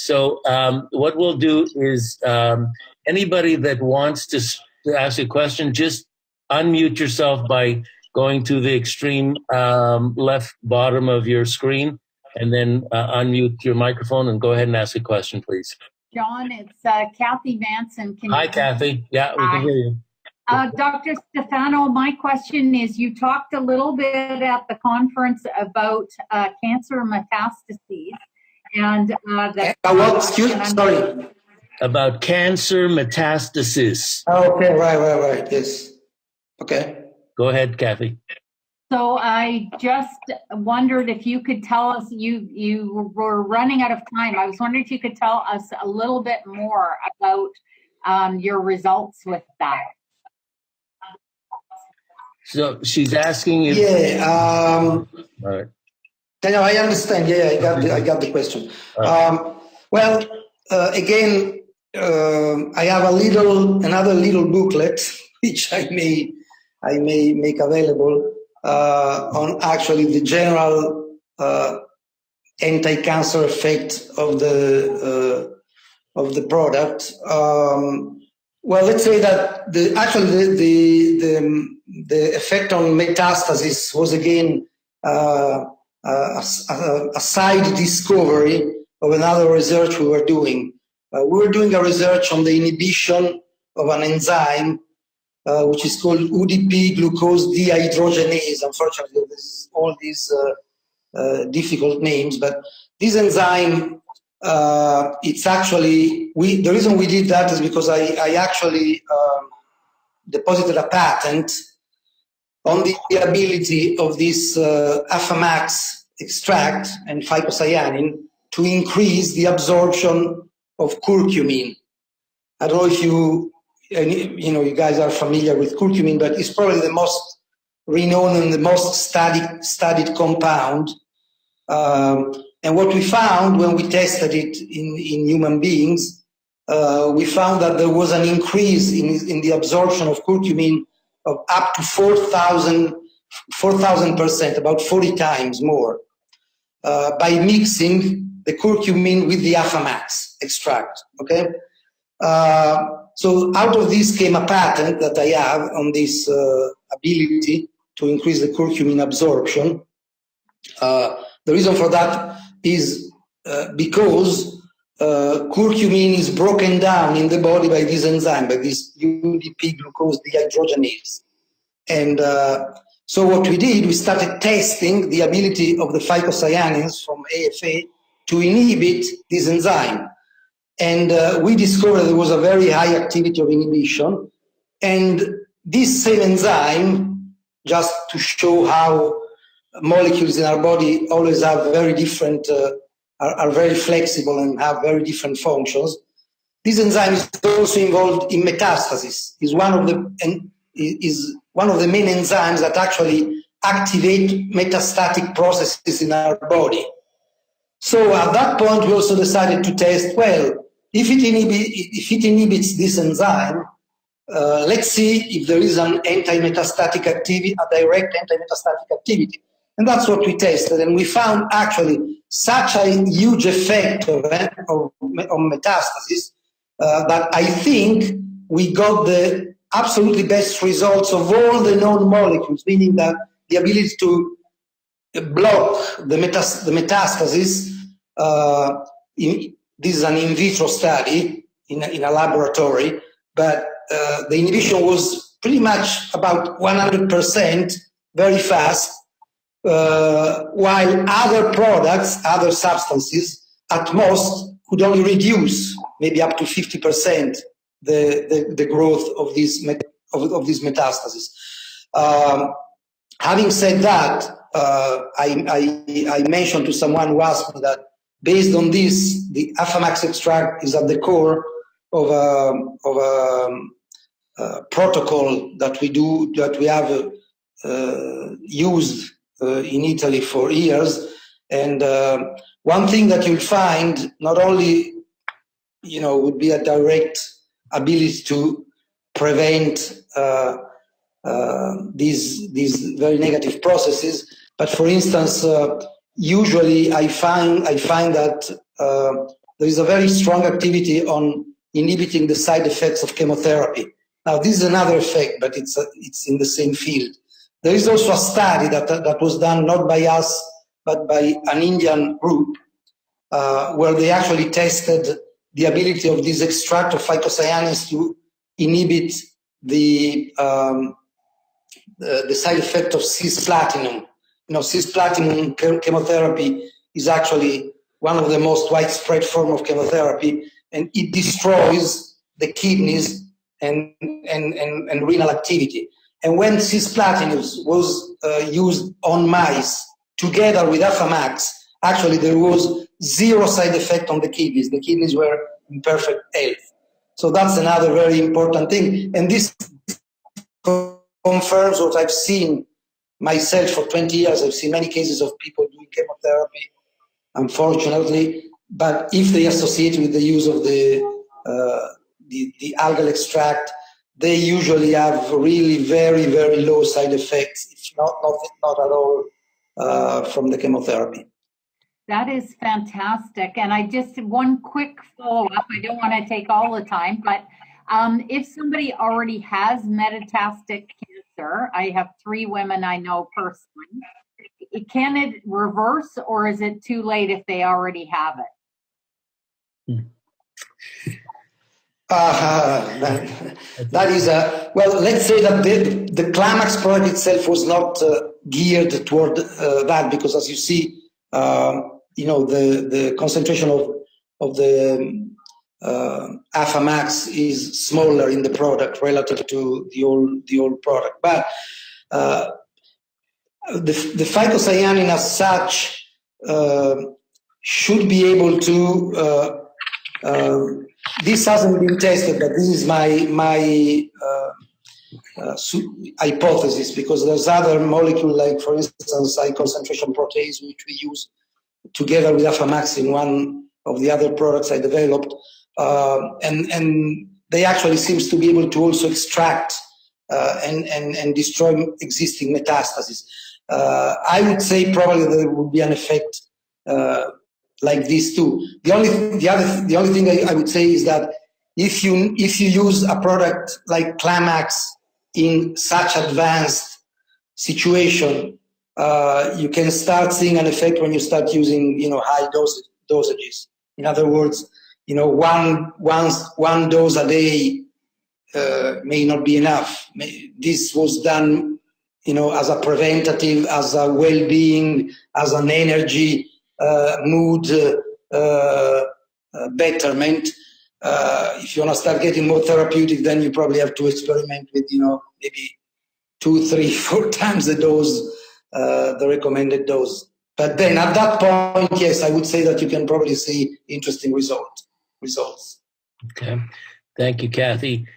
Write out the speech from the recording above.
So what we'll do is anybody that wants to ask a question, just unmute yourself by going to the extreme left bottom of your screen, and then unmute your microphone and go ahead and ask a question, please. John, it's Kathy Manson. Hi, Kathy. Yeah, we can hear you. Dr. Stefano, my question is, you talked a little bit at the conference about cancer metastases. And sorry. About cancer metastasis. Oh, okay, right, yes. Okay. Go ahead, Kathy. So I just wondered if you could tell us, you were running out of time. I was wondering if you could tell us a little bit more about your results with that. So she's asking if... Yeah. All right. No, I understand. Yeah, I got the question. Well, again, I have another little booklet which I may make available on actually the general anti-cancer effect of the product. Well, let's say that the effect on metastasis was again a side discovery of another research we were doing. We were doing a research on the inhibition of an enzyme which is called UDP glucose dehydrogenase. Unfortunately, this is all these difficult names, but this enzyme, it's actually, the reason we did that is because I actually deposited a patent on the ability of this AFAMAX extract and phycocyanin to increase the absorption of curcumin. I don't know if you guys are familiar with curcumin, but it's probably the most renowned and the most studied compound. And what we found when we tested it in human beings, we found that there was an increase in the absorption of curcumin of up to 4,000%, about 40 times more, by mixing the curcumin with the AFAMAX extract, okay? So out of this came a patent that I have on this ability to increase the curcumin absorption. The reason for that is because curcumin is broken down in the body by this enzyme, by this UDP glucose dehydrogenase. And so what we did, we started testing the ability of the phycocyanins from AFA to inhibit this enzyme. And we discovered there was a very high activity of inhibition. And this same enzyme, just to show how molecules in our body always have very different, are very flexible and have very different functions. This enzyme is also involved in metastasis. Is one of the main enzymes that actually activate metastatic processes in our body. So at that point, we also decided to test, well, if it inhibits this enzyme, let's see if there is an anti-metastatic activity, a direct anti-metastatic activity. And that's what we tested. And we found actually such a huge effect on metastasis that I think we got the absolutely best results of all the known molecules, meaning that the ability to block the metastasis. This is an in vitro study in a laboratory, but the inhibition was pretty much about 100%, very fast, while other products, other substances, at most could only reduce maybe up to 50% the growth of this metastasis. Having said that, I mentioned to someone who asked me that based on this, the AFAMAX extract is at the core of a protocol that we have used in Italy for years. And one thing that you'll find not only, would be a direct ability to prevent these very negative processes, but for instance, usually I find that there is a very strong activity on inhibiting the side effects of chemotherapy. Now, this is another effect, but it's in the same field. There is also a study that was done not by us, but by an Indian group, where they actually tested the ability of this extract of phycocyanins to inhibit the side effect of cisplatinum. You know, cisplatinum chemotherapy is actually one of the most widespread form of chemotherapy, and it destroys the kidneys and renal activity. And when cisplatinum was used on mice together with AFAMAX, actually there was zero side effect on the kidneys. The kidneys were in perfect health. So that's another very important thing. And this confirms what I've seen myself for 20 years. I've seen many cases of people doing chemotherapy, unfortunately, but if they associate with the use of the algal extract, they usually have really very, very low side effects, if not at all, from the chemotherapy. That is fantastic. And I just, one quick follow-up, I don't want to take all the time, but if somebody already has metastatic cancer, I have 3 women I know personally, can it reverse, or is it too late if they already have it? That is well, let's say that the KlaMax product itself was not geared toward that, because as you see, the concentration of the AFAMAX is smaller in the product relative to the old product. But the phycocyanin as such should be able to. This hasn't been tested, but this is my hypothesis, because there's other molecule, like for instance high concentration protease, which we use together with AFAMAX in one of the other products I developed, and they actually seems to be able to also extract and destroy existing metastases. I would say probably there would be an effect like this too. The only thing I would say is that if you use a product like KlaMax in such advanced situation, you can start seeing an effect when you start using high dosages. In other words, one dose a day may not be enough. This was done as a preventative, as a well-being, as an energy mood betterment. If you want to start getting more therapeutic, then you probably have to experiment with maybe 2, 3, 4 times the dose, the recommended dose. But then at that point, yes, I would say that you can probably see interesting results. Okay, thank you, Kathy.